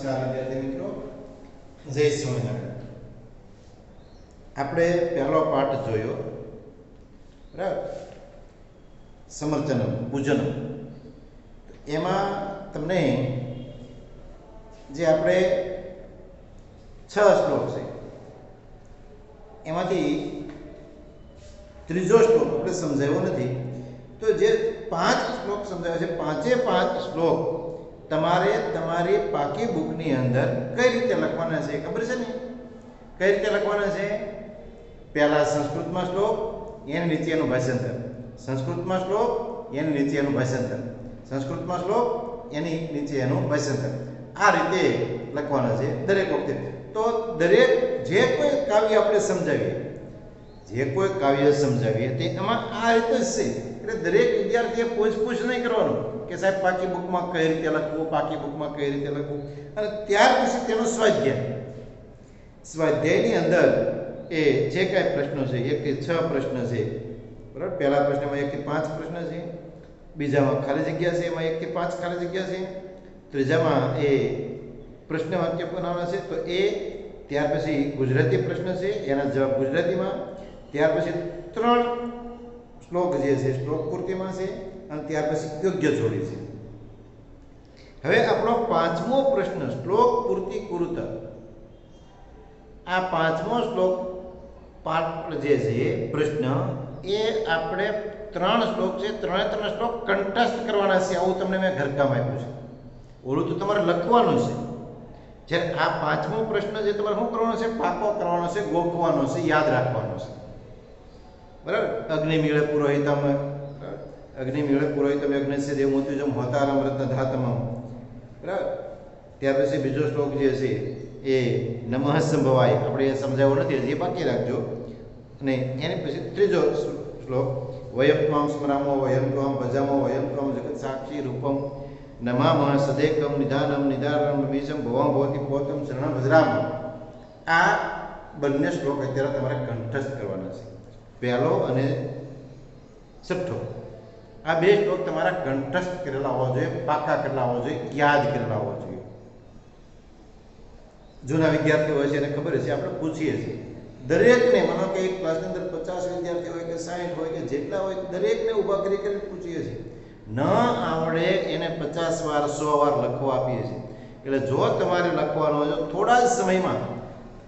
નમસ્કાર વિદ્યાર્થી મિત્રો, જય સ્વામિનારાયણ. આપણે પહેલો પાઠ જોયો, બરાબર, સમર્ચનમ પૂજનમ. એમાં તમને જે આપણે 6 શ્લોક છે એમાંથી ત્રીજો શ્લોક આપણે સમજાવ્યો નથી. તો જે 5 શ્લોક સમજાવ્યા છે, 5 શ્લોક તમારે તમારી પાકી બુકની અંદર કઈ રીતે લખવાના છે ખબર છે ને? કઈ રીતે લખવાના છે? પહેલા સંસ્કૃતમાં શ્લોક, એની નીચે એનું ભાષાંતર. સંસ્કૃતમાં શ્લોક, એની નીચે એનું ભાષાંતર. સંસ્કૃતમાં શ્લોક, એની નીચે એનું ભાષાંતર. આ રીતે લખવાના છે દરેક વખતે. તો દરેક જે કોઈ કાવ્ય આપણે સમજાવીએ તે એમાં આ રીતે જ છે. એટલે દરેક વિદ્યાર્થીએ પૂછ નહીં કરવાનું કે સાહેબ પાકી બુકમાં કઈ રીતે લખવું, પાકી બુકમાં કઈ રીતે લખવું. અને ત્યાર પછી તેનો સ્વાધ્યાયની અંદર એ જે કાંઈ પ્રશ્નો છે, 1 થી 6 પ્રશ્ન છે, બરાબર. પહેલા પ્રશ્નમાં 1 થી 5 પ્રશ્ન છે, બીજામાં ખાલી જગ્યા છે, એમાં 1 થી 5 ખાલી જગ્યા છે, ત્રીજામાં એ પ્રશ્ન વાક્ય બનાવવાના છે. તો એ ત્યાર પછી ગુજરાતી પ્રશ્ન છે, એના જવાબ ગુજરાતીમાં. ત્યાર પછી 3 શ્લોક જે છે શ્લોક પૂર્તિમાં છે, અને ત્યાર પછી યોગ્ય જોડી છે. હવે આપણો 5મો પ્રશ્ન શ્લોક પૂર્તિ કુરુત. આ 5મો શ્લોક પાઠ જે છે પ્રશ્ન, એ આપણે 3 શ્લોક છે, 3 શ્લોક કંઠસ્થ કરવાના છે. આવું તમને મેં ઘરકામ આપ્યું છે. ઓલું તો તમારે લખવાનું છે. જ્યારે આ 5મો પ્રશ્ન જે તમારે શું કરવાનો છે? પાકો કરવાનો છે, ગોખવાનો છે, યાદ રાખવાનો છે, બરાબર. અગ્નિમીળ પુરોહિતમ યજ્ઞસ્ય દેવમૂર્તિજમ હોતારમ રત્ન ધાતમ, બરાબર. ત્યાર પછી બીજો શ્લોક જે છે એ નમઃ સંભવાય, આપણે એ સમજાવ્યો નથી, એ બાકી રાખજો. અને એની પછી ત્રીજો શ્લોક વયમ ત્વામ સ્મરામો વયમ ત્વામ ભજામો વયમ ત્વામ જગત સાક્ષી રૂપમ નમામઃ સદેકમ નિદાનમ નિદાનમ બીજમ ભવામ ભવતી પોતમ શરણમ ભજરામ. આ બંને શ્લોક અત્યારે તમારે કંઠસ્થ કરવાના છે. પહેલો અને 6. આ 2 શ્લોક તમારા કંઠસ્થ કરેલા હોવા જોઈએ, પાકા કરેલા હોવા જોઈએ, યાદ કરેલા હોવા જોઈએ. જૂના વિદ્યાર્થીઓ હોય છે એને ખબર છે, આપણે પૂછીએ છીએ દરેકને. માનો કે એક ક્લાસની અંદર 50 વિદ્યાર્થી હોય કે 60 હોય કે જેટલા હોય, દરેકને ઊભા કરી પૂછીએ છીએ. ન આવડે એને 50 વાર 100 વાર લખવા આપીએ છીએ. એટલે જો તમારે લખવાનો હોય, થોડા જ સમયમાં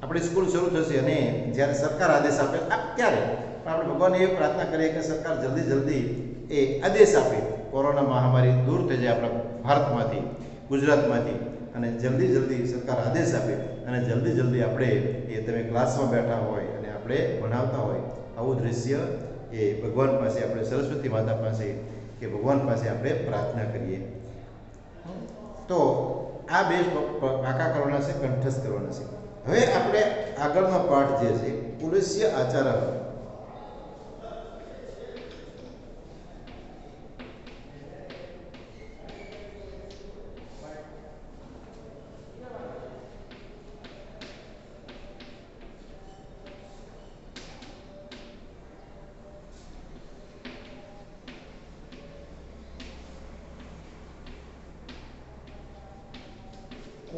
આપણી સ્કૂલ શરૂ થશે, અને જ્યારે સરકાર આદેશ આપે ત્યારે આપણે ભગવાનને એ પ્રાર્થના કરીએ કે સરકાર જલ્દી એ આદેશ આપે, કોરોના મહામારી દૂર થઈ જાય આપણા ભારતમાંથી, ગુજરાતમાંથી, અને જલ્દી સરકાર આદેશ આપે, અને જલ્દી આપણે એ તમે ક્લાસમાં બેઠા હોય અને આપણે ભણાવતા હોય, આવું દ્રશ્ય એ ભગવાન પાસે, આપણે સરસ્વતી માતા પાસે કે ભગવાન પાસે આપણે પ્રાર્થના કરીએ. તો આ 2 શ્લોક પાકા કરવાના છે, કંઠસ્થ કરવાના છે. હવે આપણે આગળનો પાઠ જે છે પુરુષય આચાર.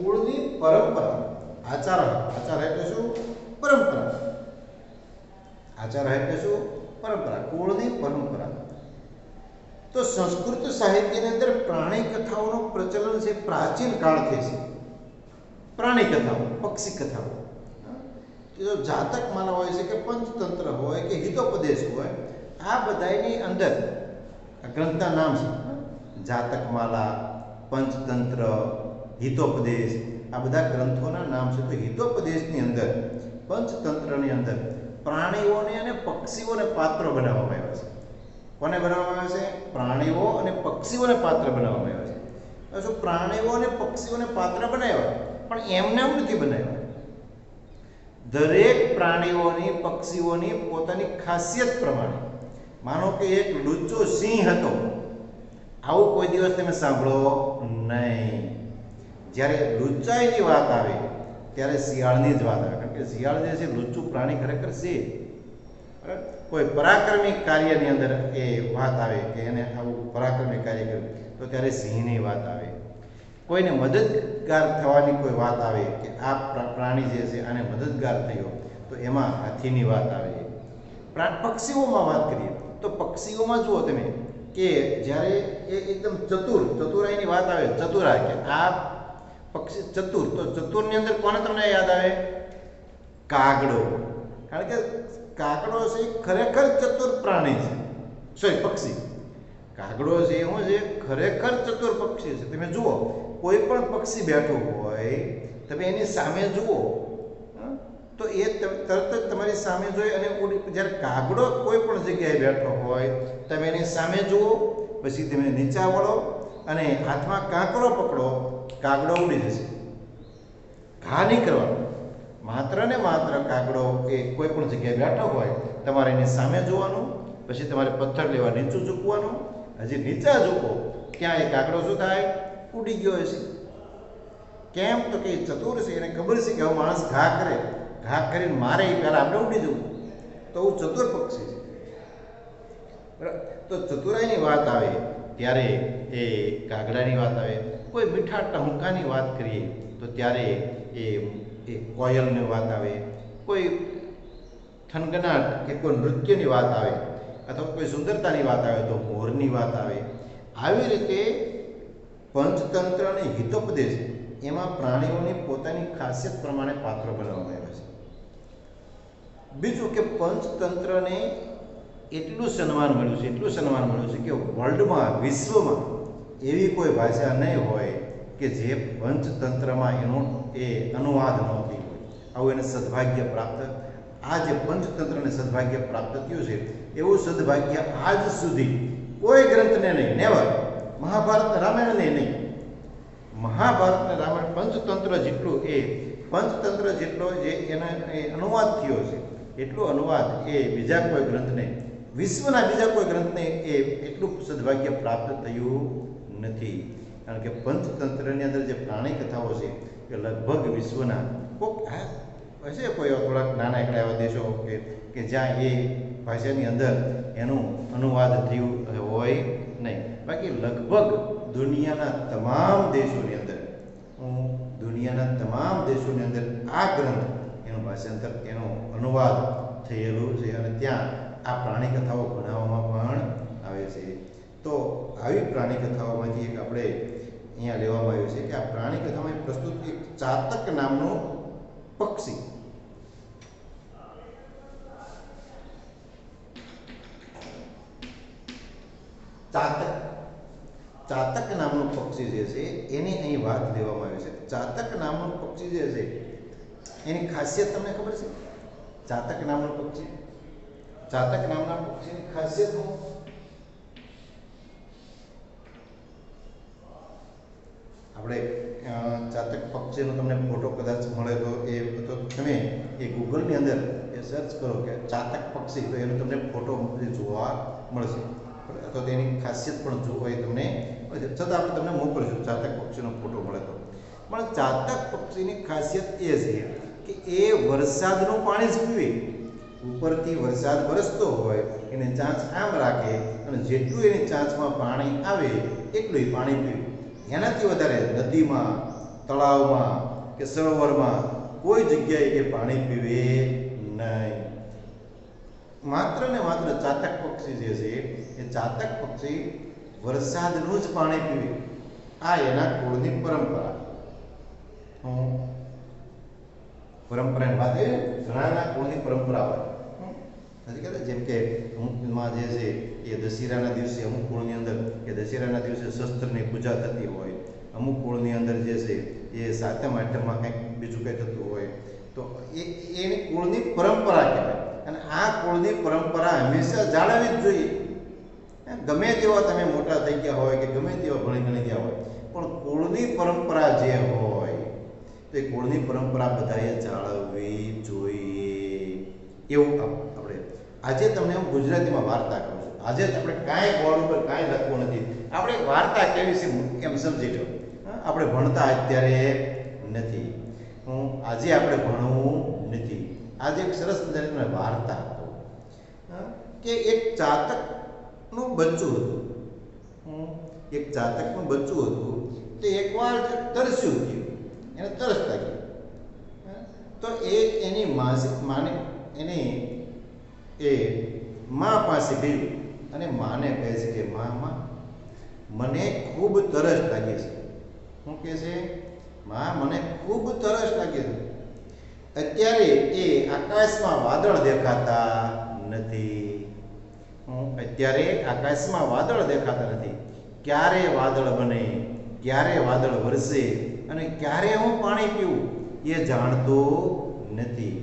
કુળની પરંપરા. આચાર એટલે શું? પરંપરા. આચાર એટલે શું? પરંપરા. કુળની પરંપરા. તો સંસ્કૃત સાહિત્યની અંદર પ્રાણી કથાઓનું પ્રચલન છે પ્રાચીન કાળથી છે. પ્રાણી કથાઓ, પક્ષી કથાઓ, જો જાતક માલા હોય છે કે પંચતંત્ર હોય કે હિતોપદેશ હોય, આ બધાની અંદર આ ગ્રંથના નામ છે. જાતક માલા, પંચતંત્ર, હિતોપદેશ, આ બધા ગ્રંથોના નામ છે. તો હિતોપદેશની અંદર, પંચતંત્રની અંદર પ્રાણીઓને અને પક્ષીઓને પાત્ર બનાવવામાં આવ્યા છે. કોને બનાવવામાં આવ્યા છે? પ્રાણીઓ અને પક્ષીઓને પાત્ર બનાવવામાં આવ્યા છે. શું પ્રાણીઓ અને પક્ષીઓને પાત્ર બનાવ્યા? પણ એમને નથી બનાવ્યા. દરેક પ્રાણીઓની, પક્ષીઓની પોતાની ખાસિયત પ્રમાણે. માનો કે એક લુચ્ચો સિંહ હતો, આવું કોઈ દિવસ તમે સાંભળો નહીં. જ્યારે લુચ્ચાઈની વાત આવે ત્યારે શિયાળની જ વાત આવે. કારણ કે શિયાળ જે છે લુચ્ચું પ્રાણી ખરેખર છે. કોઈ પરાક્રમી કાર્યની અંદર એ વાત આવે કે એને આવું પરાક્રમી કાર્ય કર્યું, તો ત્યારે સિંહની વાત આવે. કોઈને મદદગાર થવાની કોઈ વાત આવે કે આ પ્રાણી જે છે આને મદદગાર થયો, તો એમાં હાથીની વાત આવે. પક્ષીઓમાં વાત કરીએ તો પક્ષીઓમાં જુઓ તમે કે જ્યારે એ એકદમ ચતુરાઈની વાત આવે, ચતુરાઈ કે આ પક્ષી ચતુર, તો ચતુરની અંદર કોને તમને યાદ આવે? કાગડો. કારણ કે કાગડો છે ખરેખર ચતુર પ્રાણી છે, સોરી પક્ષી. કાગડો છે શું છે? ખરેખર ચતુર પક્ષી છે. તમે જુઓ કોઈ પણ પક્ષી બેઠું હોય, તમે એની સામે જુઓ તો એ તરત જ તમારી સામે જોઈ અને જ્યારે કાગડો કોઈ પણ જગ્યાએ બેઠો હોય, તમે એની સામે જુઓ, પછી તમે નીચા વળો અને હાથમાં કાંકરો પકડો, કાગડો ઉડી જશે. ઘા નહીં કરવાનો. માત્ર ને માત્ર કાગડો એ કોઈ પણ જગ્યાએ બેઠો હોય, તમારે એની સામે જોવાનું, પછી તમારે પથ્થર લેવા નીચું ઝૂકવાનું. હજી નીચા ઝૂકો ત્યાં એ કાગડો શું થાય? ઉડી ગયો હશે. કેમ? તો કે ચતુર છે, એને ખબર છે કે હવે માણસ ઘા કરે, ઘા કરીને મારે એ પહેલાં આપણે ઉડી જવું, તો હું ચતુર પક્ષી છે. બરાબર. તો ચતુરાઈની વાત આવે ત્યારે એ કાગડાની વાત આવે. કોઈ મીઠા ટહુકાની વાત કરીએ તો ત્યારે એ કોયલની વાત આવે. કોઈ થનગનાટ કે કોઈ નૃત્યની વાત આવે, અથવા કોઈ સુંદરતાની વાત આવે તો મોરની વાત આવે. આવી રીતે પંચતંત્ર અને હિતોપદેશ એમાં પ્રાણીઓની પોતાની ખાસિયત પ્રમાણે પાત્રો બનાવવામાં આવે છે. બીજું કે પંચતંત્રને એટલું સન્માન મળ્યું છે કે વર્લ્ડમાં, વિશ્વમાં એવી કોઈ ભાષા નહીં હોય કે જે પંચતંત્રમાં એનો એ અનુવાદ ન થયો હોય. આવું એને સદભાગ્ય પ્રાપ્ત, આ જે પંચતંત્રને સદભાગ્ય પ્રાપ્ત થયું છે, એવું સદભાગ્ય આજ સુધી કોઈ ગ્રંથને નહીં, નેવર. મહાભારત રામાયણને નહીં. મહાભારત અને રામાયણ પંચતંત્ર જેટલું પંચતંત્ર જેટલો જે એનો અનુવાદ થયો છે, એટલો અનુવાદ એ બીજા કોઈ ગ્રંથને, વિશ્વના બીજા કોઈ ગ્રંથને એ એટલું સદભાગ્ય પ્રાપ્ત થયું નથી. કારણ કે પંચતંત્રની અંદર જે પ્રાણી કથાઓ છે એ લગભગ વિશ્વના હશે કોઈ થોડાક નાના એકડા એવા દેશો કે જ્યાં એ ભાષાની અંદર એનું અનુવાદ થયું હોય નહીં. બાકી લગભગ દુનિયાના તમામ દેશોની અંદર આ ગ્રંથ એનું ભાષાંતર, એનો અનુવાદ થયેલું છે અને ત્યાં આ પ્રાણી કથાઓ ભણાવવામાં પણ આવે છે. તો આવી પ્રાણી કથાઓમાંથી એક આપણે અહીંયા લેવામાં આવ્યું છે કે આ પ્રાણી કથામાં પ્રસ્તુત એક ચાતક નામનું પક્ષી. ચાતક નામનું પક્ષી જે છે એની અહીં વાત લેવામાં આવી છે. ચાતક નામનું પક્ષી જે છે એની ખાસિયત તમને ખબર છે? ચાતક નામના પક્ષીની ખાસિયત શું? આપણે ચાતક પક્ષીનો તમને ફોટો કદાચ મળે તો તમે એ ગૂગલની અંદર એ સર્ચ કરો કે ચાતક પક્ષી, તો એનો તમને ફોટો જોવા મળશે. અથવા તેની ખાસિયત પણ જોવા તમને છતાં આપણે તમને મોકલીશું ચાતક પક્ષીનો ફોટો મળે તો. પણ ચાતક પક્ષીની ખાસિયત એ છે કે એ વરસાદનું પાણી જ પીવે. ઉપરથી વરસાદ વરસતો હોય, એને ચાંચ આમ રાખે અને જેટલું એની ચાંચમાં પાણી આવે એટલું પાણી પીવે. એનાથી વધારે નદીમાં, તળાવમાં કે સરોવરમાં કોઈ જગ્યાએ એ પાણી પીવે નહીં. માત્ર ને માત્ર ચાતક પક્ષી જે છે એ ચાતક પક્ષી વરસાદનું જ પાણી પીવે. આ એના કુળની પરંપરા. પરંપરાની વાત એ ઘણાના કુળની પરંપરા હોય. નથી કહેતા જેમ કે અમુકમાં જે છે એ દશેરાના દિવસે અમુક કુળની અંદર કે દશેરાના દિવસે શસ્ત્રની પૂજા થતી હોય, અમુક કુળની અંદર જે છે એ સાતમ આઠમમાં કંઈક બીજું કંઈ થતું હોય, તો એની કુળની પરંપરા કહેવાય. અને આ કુળની પરંપરા હંમેશા જાળવવી જ જોઈએ. ગમે તેવા તમે મોટા થઈ ગયા હોય કે ગમે તેવા ભણી ગયા હોય, પણ કુળની પરંપરા જે હોય તો એ કુળની પરંપરા બધાએ જાળવવી જોઈએ. એવું આપણે આજે તમને હું ગુજરાતીમાં વાર્તા કહું છું. આજે આપણે કાંઈ બોર્ડ ઉપર કાંઈ લખવું નથી. આપણે વાર્તા કેવી છે એમ સમજી લો. આપણે ભણતા અત્યારે નથી. આજે આપણે ભણવું નથી. આજે એક સરસ મજાની વાર્તા કહું કે એક ચાતકનું બચ્ચું હતું. તો એકવાર તરસ્યું થયું, એને તરસ લાગી, તો એની માને એની એ મા પાસે ગયું અને માને કહે છે કે માં મને ખૂબ તરસ લાગી છે. શું કહે છે? માં મને ખૂબ તરસ લાગી છે. અત્યારે એ આકાશમાં વાદળ દેખાતા નથી. અત્યારે આકાશમાં વાદળ દેખાતા નથી. ક્યારે વાદળ બને, ક્યારે વાદળ વરસે અને ક્યારે હું પાણી પીવું એ જાણતો નથી.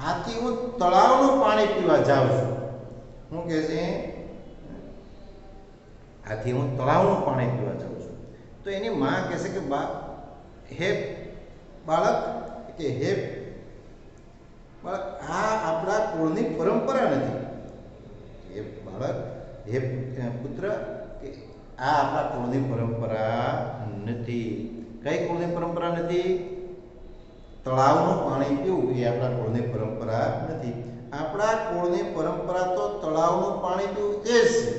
આથી હું તળાવનું પાણી પીવા જાઉં છું. શું કહે છે? આથી હું તળાવનું પાણી પીવા જાઉં છું. તો એની માં કહે છે કે હે બાળક, કે હે બાળક, આ આપણા કુળની પરંપરા નથી. હે બાળક, હે પુત્ર, કે આ આપણા કુળની પરંપરા નથી. કઈ કુળની પરંપરા નથી? તળાવનું પાણી પીવું એ આપણા કુળની પરંપરા નથી. આપણા કુળની પરંપરા તો તળાવનું પાણી પીવું એ જ છે,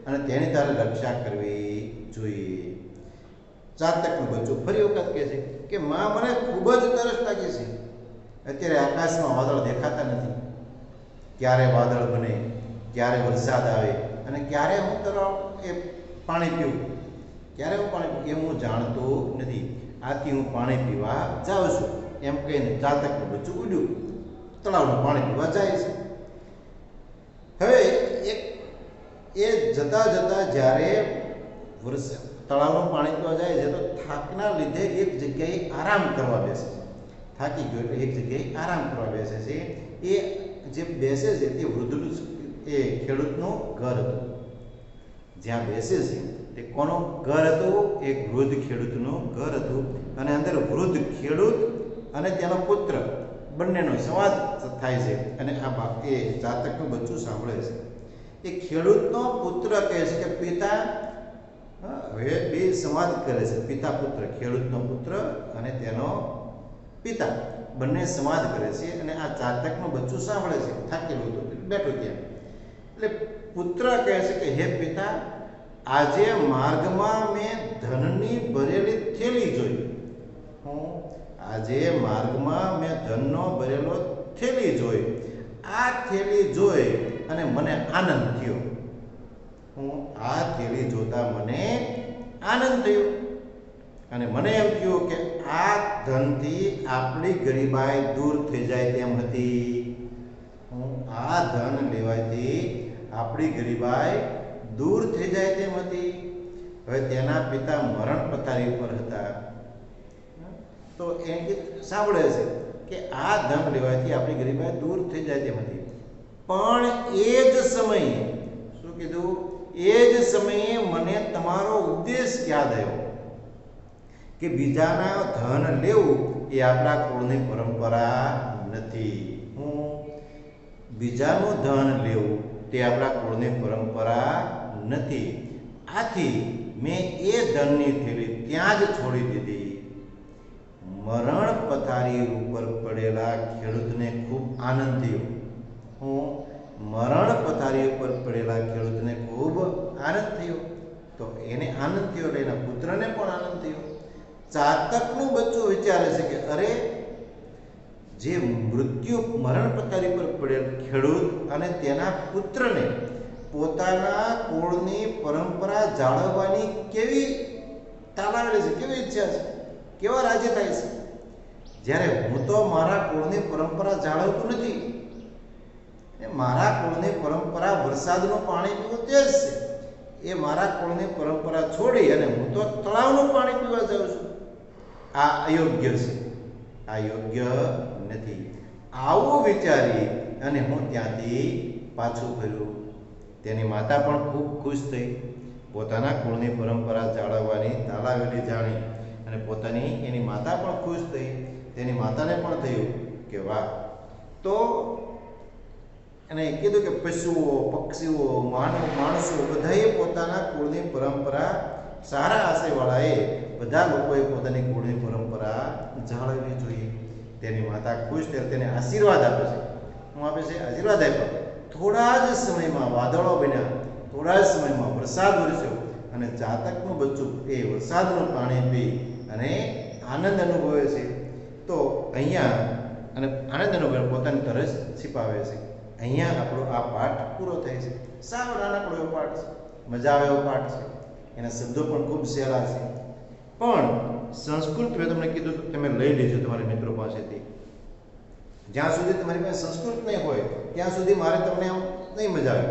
અને તેની તારે રક્ષા કરવી જોઈએ. ચાતકનું બચ્ચું ફરી વખત કહે છે કે માં મને ખૂબ જ તરસ લાગી છે. અત્યારે આકાશમાં વાદળ દેખાતા નથી. ક્યારે વાદળ બને, ક્યારે વરસાદ આવે અને ક્યારે હું તળાવ એ પાણી પીવું, ક્યારે હું પાણી પીવું એ હું જાણતો નથી. આથી હું પાણી પીવા જાઉં છું. એમ કહીને ચાતકનું બચ્ચું ઉડ્યું, તળાવનું પાણી પીવા જાય છે. હવે એ જતા જતા જ્યારે તળાવનું પાણી પીવા જાય છે તો થાકના લીધે એક જગ્યાએ આરામ કરવા બેસે છે. થાકી ગયો એટલે એક જગ્યાએ આરામ કરવા બેસે છે. એ જે બેસે છે તે વૃદ્ધ એ ખેડૂતનું ઘર હતું. જ્યાં બેસે છે તે કોનું ઘર હતું? એક વૃદ્ધ ખેડૂતનું ઘર હતું. અને અંદર વૃદ્ધ ખેડૂત અને તેનો પુત્ર બંનેનો સંવાદ થાય છે. અને આ એ જાતકનું બચ્ચું સાંભળે છે. એ ખેડૂતનો પુત્ર કહે છે કે પિતા, હવે બે સંવાદ કરે છે, પિતા પુત્ર, ખેડૂતનો પુત્ર અને તેનો પિતા બંને સંવાદ કરે છે. અને આ જાતકનું બચ્ચું સાંભળે છે, થાકેલું હતું, બેઠો ત્યાં. એટલે પુત્ર કહે છે કે હે પિતા, આજે માર્ગમાં મેં ધનની ભરેલી થેલી જોઈ. આજે માર્ગમાં મેં ધનનો ભરેલો થેલી જોઈ. આ થેલી જોઈ અને મને આનંદ થયો. આ થેલી જોતા મને આનંદ થયો અને મને એમ થયું કે આ ધનથી આપણી ગરીબાઈ દૂર થઈ જાય તેમ હતી. આ ધન લેવાથી આપણી ગરીબાઈ દૂર થઈ જાય તેમ હતી. હવે તેના પિતા મરણ પથારી ઉપર હતા. તો એ સાંભળે છે કે આ ધન લેવાથી આપણી ગરીબાઈ દૂર થઈ જાય તેમ હતી. પણ એ જ સમયે શું કીધું? એ જ સમયે મને તમારો ઉદ્દેશ યાદ આવ્યો કે બીજાના ધન લેવું એ આપણા કુળની પરંપરા નથી. બીજાનું ધન લેવું તે આપણા કુળની પરંપરા નથી. આથી મેં એ ધનની થેલી ત્યાં જ છોડી દીધી. મરણ પથારી ઉપર પડેલા ખેડૂતને ખૂબ આનંદ થયો. મરણ પથારી ઉપર પડેલા ખેડૂતને ખૂબ આનંદ થયો. તો એને આનંદ થયો એટલે એના પુત્રને પણ આનંદ થયો. ચાતકનું બચ્ચું વિચારે છે કે અરે, જે મરણ પથારી પર પડેલ ખેડૂત અને તેના પુત્રને પોતાના કુળની પરંપરા જાળવવાની કેવી તાલાવેલી છે, કેવી ઈચ્છા છે, કેવા રાજી થાય છે. જ્યારે હું તો મારા કુળની પરંપરા જાળવતું નથી. મારા કુળની પરંપરા વરસાદનું પાણી પીવું તે જ છે. એ મારા કુળની પરંપરા છોડી અને હું તો તળાવનું પાણી પીવા જાઉં છું. આ અયોગ્ય છે, આ યોગ્ય નથી. આવું વિચારી અને હું ત્યાંથી પાછું ફર્યું. તેની માતા પણ ખૂબ ખુશ થઈ. પોતાના કુળની પરંપરા જાળવવાની તાલાવેલી જાણી અને એની માતા પણ ખુશ થઈ. તેની માતાને પણ થયું કે વાહ. તો એને કીધું કે પશુઓ, પક્ષીઓ, માણસો બધાએ પોતાના કુળની પરંપરા, સારા આશયવાળાએ બધા લોકોએ પોતાની કુળની પરંપરા જાળવવી જોઈએ. તેની માતા ખુશ ત્યારે તેને આશીર્વાદ આપે છે. શું આપે છે? આશીર્વાદ આપ્યા. થોડા જ સમયમાં વાદળો બન્યા, થોડા જ સમયમાં વરસાદ વરસ્યો અને ચાતકનું બચ્ચું એ વરસાદનું પાણી પી અને આનંદ અનુભવે છે. તો અહીંયા અને આનંદ અનુભવે પોતાની તરસ છીપાવે છે. અહીંયા આપણો આ પાઠ પૂરો થાય છે. સાવ નાનકડો એવો પાઠ છે, મજા આવે એવો પાઠ છે. એના શબ્દો પણ ખૂબ સહેલા છે. પણ સંસ્કૃત મેં તમને કીધું તો તમે લઈ લેજો તમારા મિત્રો પાસેથી. જ્યાં સુધી તમારી પાસે સંસ્કૃત નહીં હોય ત્યાં સુધી મારે તમને નહીં મજા આવે.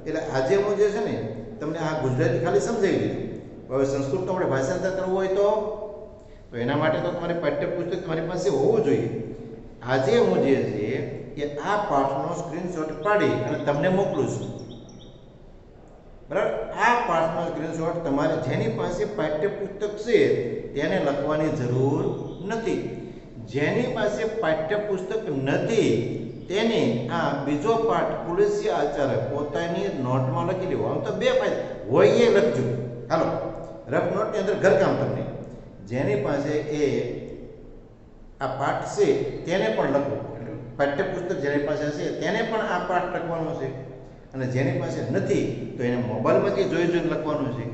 એટલે આજે હું જે છે ને તમને આ ગુજરાતી ખાલી સમજાવી દીધું. હવે સંસ્કૃત આપણે ભાષાંતર કરવું હોય તો એના માટે તો તમારે પાઠ્યપુસ્તક તમારી પાસે હોવું જોઈએ. આજે હું જે છે એ આ પાઠનો સ્ક્રીનશોટ પાડી અને તમને મોકલું છું. બરાબર? આ પાઠનો સ્ક્રીનશોટ તમારે જેની પાસે પાઠ્યપુસ્તક છે તેને લખવાની જરૂર નથી. જેની પાસે પાઠ્યપુસ્તક નથી તેને આ બીજો પાઠ તુલસી આચાર્ય પોતાની નોટમાં લખી લેવો. આમ તો બે ફાયદા હોય એ લખજો. હાલો, રફ નોટની અંદર ઘરકામ તમને જેની પાસે એ આ પાઠ છે તેને પણ લખો. પાઠ્યપુસ્તક જેની પાસે છે તેને પણ આ પાઠ લખવાનો છે અને જેની પાસે નથી તો એને મોબાઈલમાંથી જોઈને લખવાનું છે.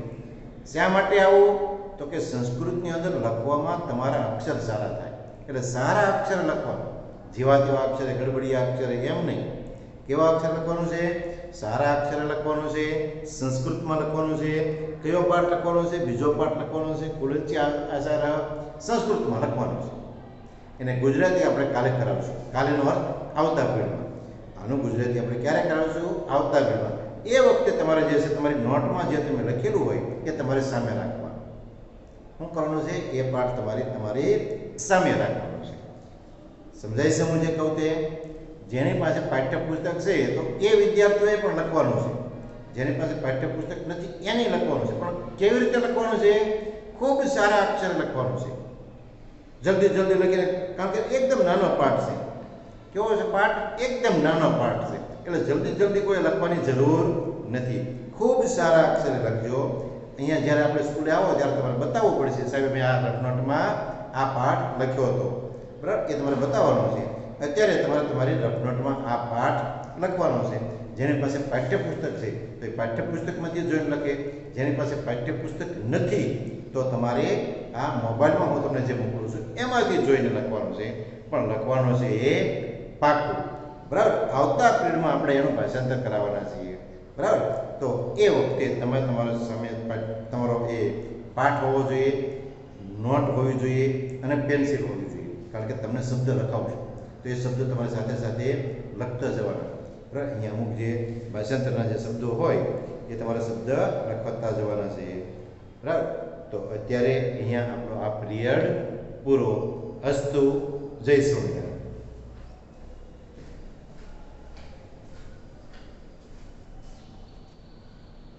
શા માટે આવું? તો કે સંસ્કૃતની અંદર લખવામાં તમારા અક્ષર સારા થાય. એટલે સારા અક્ષર લખવાનું, જેવા તેવા અક્ષરે, ગડબડિયા અક્ષરે એમ નહીં. કેવા અક્ષર લખવાનું છે? સારા અક્ષરે લખવાનું છે. સંસ્કૃતમાં લખવાનું છે. કયો પાઠ લખવાનો છે? બીજો પાઠ લખવાનો છે. તુલસી આચાર્ય સંસ્કૃતમાં લખવાનું છે. એને ગુજરાતી આપણે કાલે કરાવશું. કાલેનો અર્થ આવતા પીઢમાં. આનું ગુજરાતી આપણે ક્યારે કરાવશું? આવતા પીઢમાં. એ વખતે તમારે જે છે તમારી નોટમાં જે તમે લખેલું હોય એ તમારે સામે રાખવાનું. શું કરવાનું છે? એ પાઠ તમારી સામે રાખવાનો છે. સમજાય છે હું જે કહું તે? જેની પાસે પાઠ્યપુસ્તક છે તો એ વિદ્યાર્થીઓએ પણ લખવાનું છે. જેની પાસે પાઠ્યપુસ્તક નથી એને લખવાનું છે. પણ કેવી રીતે લખવાનું છે? ખૂબ સારા અક્ષર લખવાનું છે. જલ્દી લખીને, કારણ કે એકદમ નાનો પાઠ છે. કેવો છે પાઠ? એકદમ નાનો પાઠ છે. એટલે જલ્દી કોઈ લખવાની જરૂર નથી. ખૂબ સારા અક્ષરે લખજો. અહીંયા જ્યારે આપણે સ્કૂલે આવો ત્યારે તમારે બતાવવું પડશે, સાહેબ મેં આ રફ નોટમાં આ પાઠ લખ્યો હતો. બરાબર? એ તમારે બતાવવાનો છે. અત્યારે તમારી રફ નોટમાં આ પાઠ લખવાનો છે. જેની પાસે પાઠ્યપુસ્તક છે તો એ પાઠ્યપુસ્તકમાંથી જોઈને લખે. જેની પાસે પાઠ્યપુસ્તક નથી તો તમારે આ મોબાઈલમાં હું તમને જે મોકલું છું એમાંથી જોઈને લખવાનું છે. પણ લખવાનું છે એ પાકું. બરાબર? આવતા પીરિયડમાં આપણે એનું ભાષાંતર કરાવવાના છીએ. બરાબર? તો એ વખતે તમે તમારો તમારો એ પાઠ હોવો જોઈએ, નોટ હોવી જોઈએ અને પેન્સિલ હોવી જોઈએ. કારણ કે તમને શબ્દ લખાવશો તો એ શબ્દ તમારી સાથે સાથે લખતા જવાના. બરાબર? અહીંયા અમુક જે ભાષાંતરના જે શબ્દો હોય એ તમારા શબ્દ લખતા જવાના છે. બરાબર? તો અત્યારે અહીંયા આપણો આ પીરિયડ પૂરો. અસ્તુ. જય સ્વામિનારાયણ.